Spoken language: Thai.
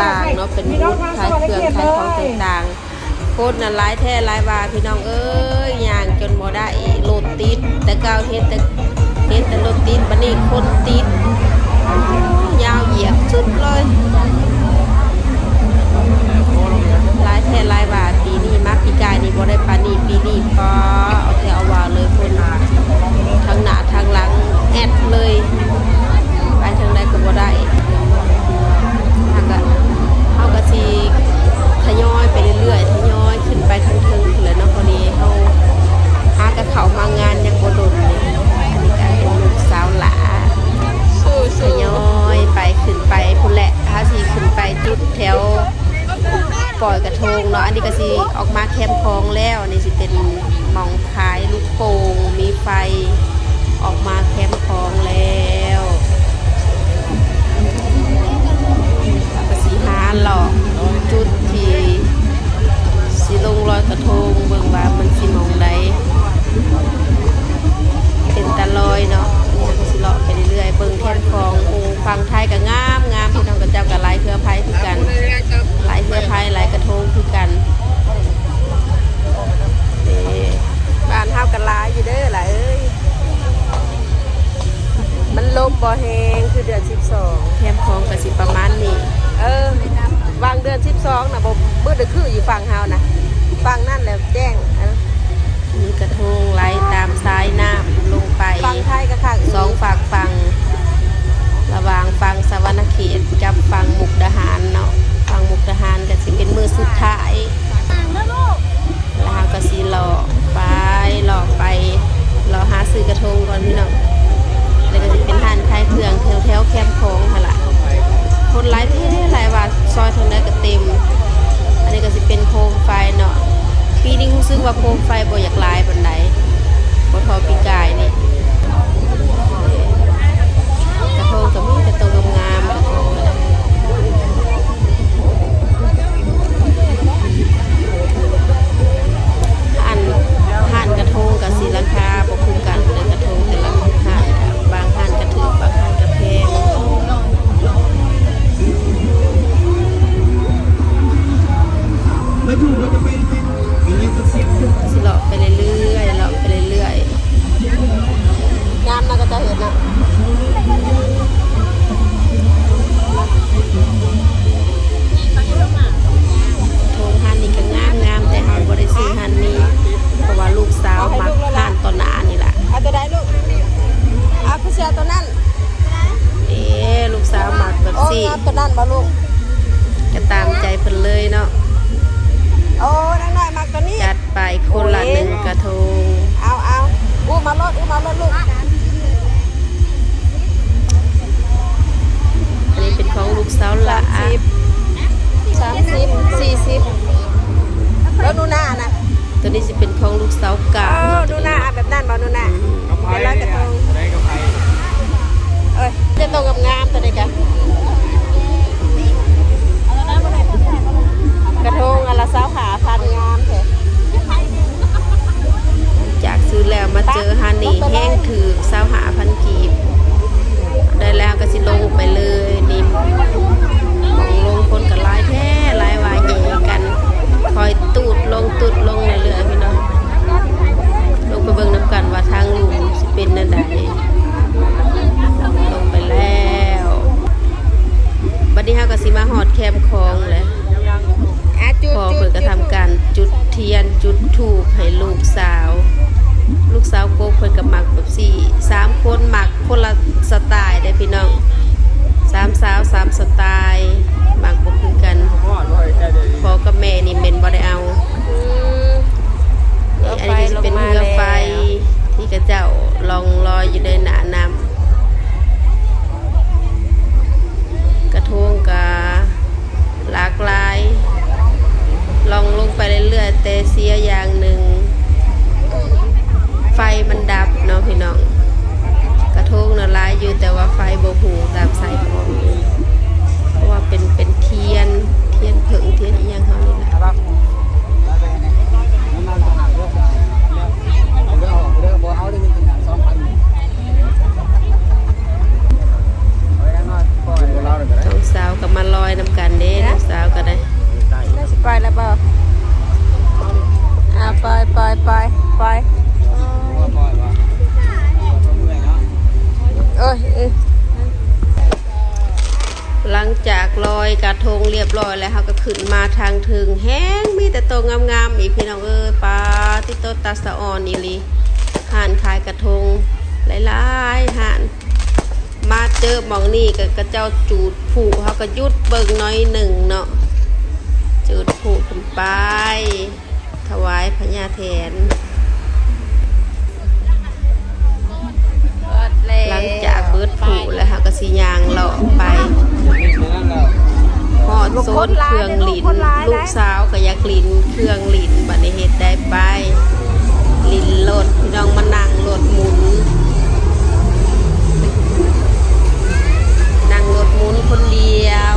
ต่างๆเนาะเป็นบูธขายเครื่องขายของต่างๆโคตรน่ะหลายแท้หลายว่าพี่น้องเอ้ยย่างจนบ่ได้รถติดแต่เก่าเห็นแต่รถติดบัดนี้คนติดยาวเหยียดสุดเลยหลายแท้หลายว่าปีนี้มาปีกายนี่บ่ได้ปานนี้ปีนี้ก็เอาแถวว่าเลยคนทางหน้าทางหลังแอดเลยไปทางใดก็บ่ได้เฮาก็สิทยอยไปเรื่อยๆทยอยขึ้นไปทางเทิงพุ่นแหละเนาะพอดีเฮาหากะเข้ามางานยังบ่ดนนี่อันนี้ก็เป็นลูกสาวหลาทยอยไปขึ้นไปพุ่นแหละเฮาสิขึ้นไปจุดแถวปล่อยกระทงเนาะอันนี้ก็สิออกมาแคมป์คลองแล้วนี่สิเป็นหม่องขายลูกโป่งมีไฟออกมาแคมป์คลองแล้วก็สิหาหลอกจุดที่สิลงลอยกระทงเบิ่งว่ามันสิมองใดเป็นตะลอยเนาะนี่ก็สิเลาะไปเรื่อยๆเบิ่งแคมป์คลองฝั่งไทยก็งามพี่น้องกับเจ้าก็หลายเครือไผคือกันหลายเครือไผหลายกระทงคือกันบ้านเฮากันหลายอยู่เด้อล่ะเอ้ยมันลมบ่แฮงคือเดือน12แคมป์คลองก็สิประมาณนี้วางเดือน12น่ะบ่มืดคืออยู่ฝั่งเฮานะฝั่งนั่นแหละแจ้งมีกระทงไหลตามสายน้ำลงไปฝั่งไทยก็ค่ะ2ฝั่งระหว่างฝั่งสวรรณเขตกับฝั่งมุกดาหารเนาะฝั่งมุกดาหารก็สิเป็นมื้อสุดท้ายแล้วเฮาก็สิเลาะไปรอหาซื้อกระทงก่อนพี่น้องแล้วก็สิเป็นร้านขายเครื่องแถวแคมป์คลองหั่นล่ะคนหลายแท้หลายว่าซอยทางใดก็เต็มอันนี้ก็สิเป็นโคมไฟเนาะปีนี้รู้สึกว่าโคมไฟบ่อยากหลายปานใดบ่ทอปีกายนี่กระทงก็มีกระทงงามๆกระทงห่านกระทงกับสีราคาบ่คือกันเลยกระทงแต่ละห่านบางห่านก็ถูกบางห่านก็แพงสิเลาะไปเรื่อยๆงามนะก็จะเห็นนะทงห่านนี่ก็งามแต่เฮาบ่ได้ซื้อห่านนี้เพราะว่าลูกสาวมักห่านตอนหน้านี่ล่ะเอาตัวใดลูกเอาผู้เสียตัวนั้นลูกสาวมักแบบสิตัวนั้นบ่ลูกก็ตามใจเพิ่นเลยเนาะโอ้น้อยๆมักตัวนี้จัดไปคนละ1กระทงเอาอู้มารถลูกอันนี้เป็นของลูกสาวละ30 40แล้วนูน่านะตัวนี้จะเป็นของลูกสาวกานูน่าแบบนั้นบ่นูน่าเป็นร้อยกระทงจะตรงกับงามตัวนี้กันกระทงอันละ25,000งามแท้จากซื้อแล้วมาเจอฮันนี่แห้งถือ25,000กีบได้แล้วก็สิลงไปเลยนี่มองลงคนกับลายแท้ลายวายใหญ่กันคอยตูดลงเรื่อยๆพี่น้องลงไปเบิ่งน้ำกันว่าทางลุมสิเป็นนั่นใดลงไปแล้วบัดนี้เฮาก็สิมาฮอดแคมป์คลองเลยพอเพิ่นก็ทำการจุดเทียนจุดธูปให้ลูกสาวโกกเพิ่นก็มักแบบ3คนมักคนละสไตล์ได้พี่น้อง3สาว3สไตล์มักบ่คือกันพ่อกับแม่นี่แม่นบ่ได้เอาอันนี้จะเป็นเรือไฟที่กระเจ้าลองลอยอยู่ในหน้าน้ำกระทงก็หลากหลายลองลงไปเรื่อยๆแต่เสียอย่างหนึ่งไฟมันดับเนาะพี่น้องกระทงน่ะหลายอยู่แต่ว่าไฟบ่หูตามสายพร้อมเพราะว่าเป็น ไปแล้วเปล่าไปเอ้ยหลังจากลอยกระทงเรียบร้อยแล้วเขาก็ขึ้นมาทางถึงแห้งมีแต่ตัวงามๆอีกพี่น้องปลาที่โตตาสะออนอีลีห่านขายกระทงหลายๆห่านมาเจอหมองนี่ก็เจ้าจูดผูเขาก็ยุดเบิ่งน้อยหนึ่งเนาะจูดผูขึ้นไปถวายพญาแถนหลังจากเบิดผูแล้วเขาก็สียางเลาะไปหอดโซนเครื่องหลินลูกสาวก็อยากหลินเครื่องหลินบัดนี้เฮ็ดได้ไปหลินรถพี่น้องมานั่งรถหมุนนั่งรถหมุนคนเดียว